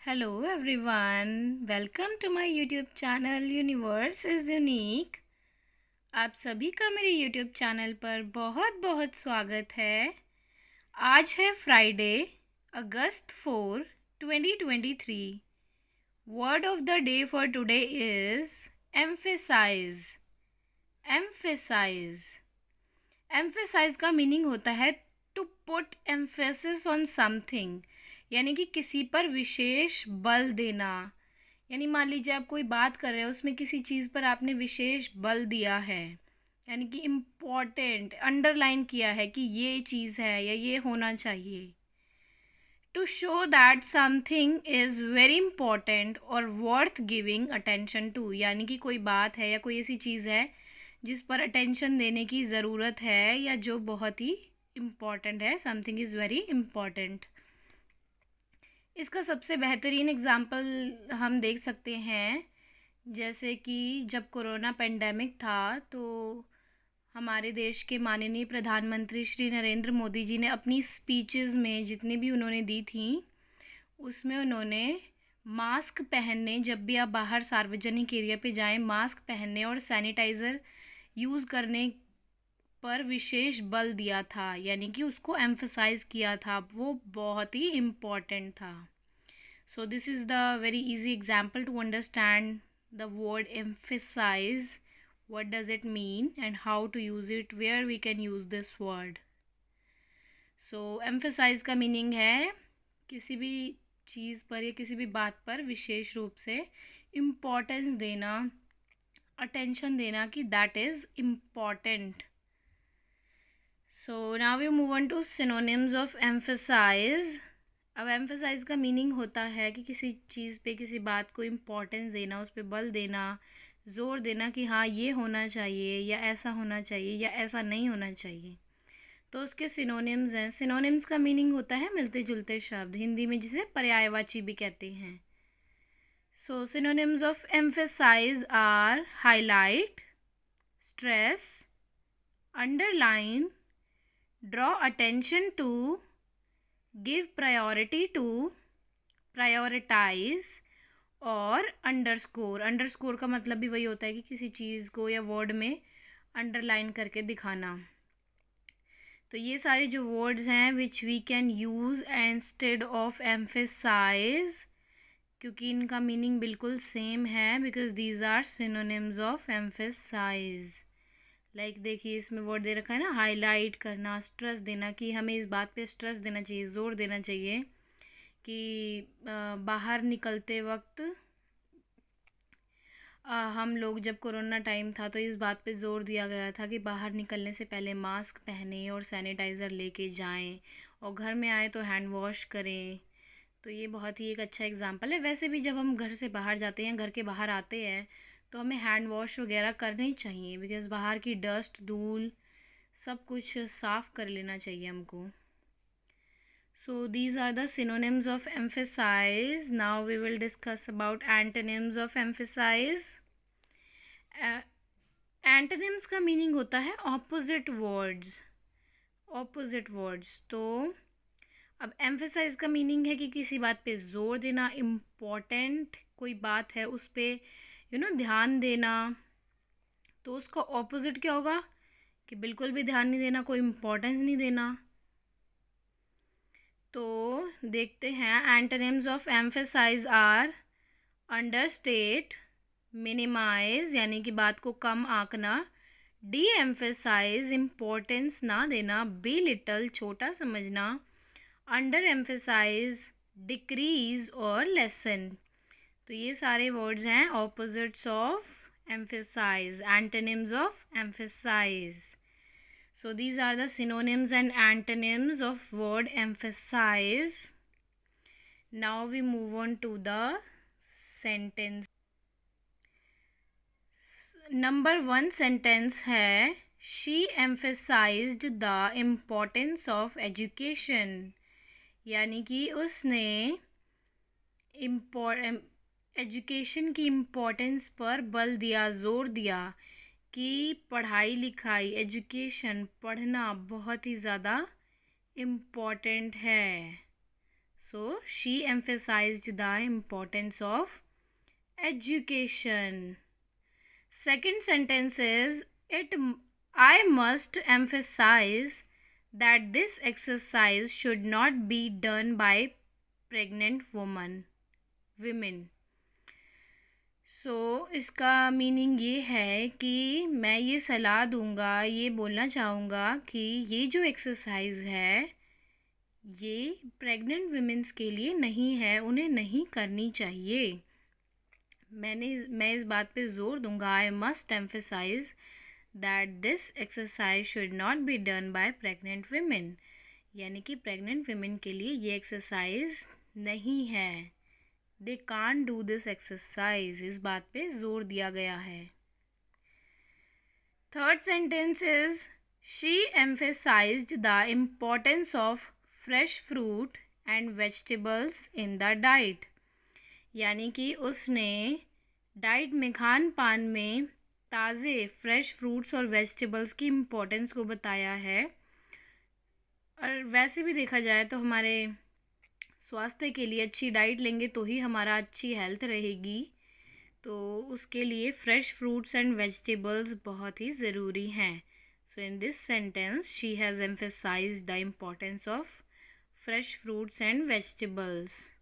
Hello everyone, welcome to my YouTube channel universe is unique. आप सभी का मेरे यूट्यूब चैनल पर बहुत बहुत स्वागत है। आज है फ्राइडे, अगस्त 4, 2023। Word of the day for today is emphasize. Emphasize emphasize का मीनिंग होता है to put emphasis on something, यानी कि किसी पर विशेष बल देना। यानी मान लीजिए आप कोई बात कर रहे हो, उसमें किसी चीज़ पर आपने विशेष बल दिया है, यानी कि इम्पॉर्टेंट अंडरलाइन किया है कि ये चीज़ है या ये होना चाहिए। To show that something is very important और वर्थ गिविंग अटेंशन टू, यानी कि कोई बात है या कोई ऐसी चीज़ है जिस पर अटेंशन देने की ज़रूरत है या जो बहुत ही इम्पॉर्टेंट है। Something is very important. इसका सबसे बेहतरीन एग्ज़ाम्पल हम देख सकते हैं, जैसे कि जब कोरोना पेंडेमिक था तो हमारे देश के माननीय प्रधानमंत्री श्री नरेंद्र मोदी जी ने अपनी स्पीचेस में जितनी भी उन्होंने दी थी, उसमें उन्होंने मास्क पहनने, जब भी आप बाहर सार्वजनिक एरिया पे जाएं, मास्क पहनने और सैनिटाइज़र यूज़ करने पर विशेष बल दिया था, यानी कि उसको एम्फसाइज़ किया था। वो बहुत ही इम्पॉर्टेंट था। So this is the very easy example to understand the word emphasize. What does it mean and how to use it, where we can use this word. So emphasize का meaning है किसी भी चीज़ पर या किसी भी बात पर विशेष रूप से इम्पोर्टेंस देना, अटेंशन देना कि that is important. So now we move on to synonyms of emphasize. अब emphasize का मीनिंग होता है कि किसी चीज़ पे, किसी बात को इम्पोर्टेंस देना, उस पर बल देना, ज़ोर देना कि हाँ ये होना चाहिए या ऐसा होना चाहिए या ऐसा नहीं होना चाहिए। तो उसके सिनोनिम्स हैं। सिनोनिम्स का मीनिंग होता है मिलते जुलते शब्द, हिंदी में जिसे पर्यायवाची भी कहते हैं। So synonyms of emphasize or highlight, stress, underline, draw attention to, give priority to, prioritize और अंडरस्कोर। अंडरस्कोर का मतलब भी वही होता है कि किसी चीज़ को या वर्ड में अंडरलाइन करके दिखाना। तो ये सारे जो वर्ड्स हैं which we can use instead of emphasize, क्योंकि इनका मीनिंग बिल्कुल सेम है, because these are synonyms of emphasize. Like देखिए, इसमें वर्ड दे रखा है ना, हाईलाइट करना, स्ट्रेस देना, कि हमें इस बात पे स्ट्रेस देना चाहिए, ज़ोर देना चाहिए कि बाहर निकलते वक्त हम लोग, जब कोरोना टाइम था तो इस बात पे ज़ोर दिया गया था कि बाहर निकलने से पहले मास्क पहने और सैनिटाइज़र लेके जाएं, और घर में आए तो हैंड वॉश करें। तो ये बहुत ही एक अच्छा एग्जांपल है। वैसे भी जब हम घर से बाहर जाते हैं, घर के बाहर आते हैं, तो हमें हैंड वॉश वगैरह करने चाहिए, बिकॉज़ बाहर की डस्ट, धूल, सब कुछ साफ़ कर लेना चाहिए हमको। So these are the synonyms of emphasize. Now we will discuss about antonyms of emphasize. Antonyms का मीनिंग होता है ऑपोजिट वर्ड्स। ऑपोजिट वर्ड्स तो अब emphasize का मीनिंग है कि किसी बात पे जोर देना, इम्पोर्टेंट कोई बात है उस पे ध्यान देना। तो उसका ऑपोजिट क्या होगा कि बिल्कुल भी ध्यान नहीं देना, कोई इम्पोर्टेंस नहीं देना। तो देखते हैं, antonyms of emphasize are understate, minimize यानी कि बात को कम आंकना, डी एम्फेसाइज इम्पोर्टेंस ना देना, बी लिटल छोटा समझना, अंडर एम्फेसाइज डिक्रीज और लेसन। तो ये सारे वर्ड्स हैं opposites of emphasize, antonyms of emphasize. So these are the synonyms and antonyms of word emphasize. Now we move on to the sentence. Number 1 sentence है, she emphasized the importance of education. यानी कि उसने education की importance पर बल दिया, ज़ोर दिया कि पढ़ाई लिखाई, एजुकेशन, पढ़ना बहुत ही ज़्यादा इम्पॉर्टेंट है। So she emphasized the importance of education. Second sentence is I must emphasize that this exercise should not be done by pregnant women. इसका मीनिंग ये है कि मैं ये सलाह दूंगा, ये बोलना चाहूँगा कि ये जो एक्सरसाइज है ये प्रेग्नेंट वुमेन्स के लिए नहीं है, उन्हें नहीं करनी चाहिए। मैं इस बात पे ज़ोर दूंगा, I must emphasize that this exercise should not be done by pregnant women, यानी कि प्रेग्नेंट वुमेन के लिए ये एक्सरसाइज नहीं है। They can't do this exercise, इस बात पे जोर दिया गया है। Third sentence is she emphasised the importance of fresh fruit and vegetables in the diet, यानी कि उसने डाइट में, खान पान में ताज़े फ्रेश फ्रूट्स और वेजिटेबल्स की इम्पोर्टेंस को बताया है। और वैसे भी देखा जाए तो हमारे स्वास्थ्य के लिए अच्छी डाइट लेंगे तो ही हमारा अच्छी हेल्थ रहेगी, तो उसके लिए फ्रेश फ्रूट्स एंड वेजिटेबल्स बहुत ही ज़रूरी हैं। So in this sentence she has emphasized the importance of fresh fruits and vegetables.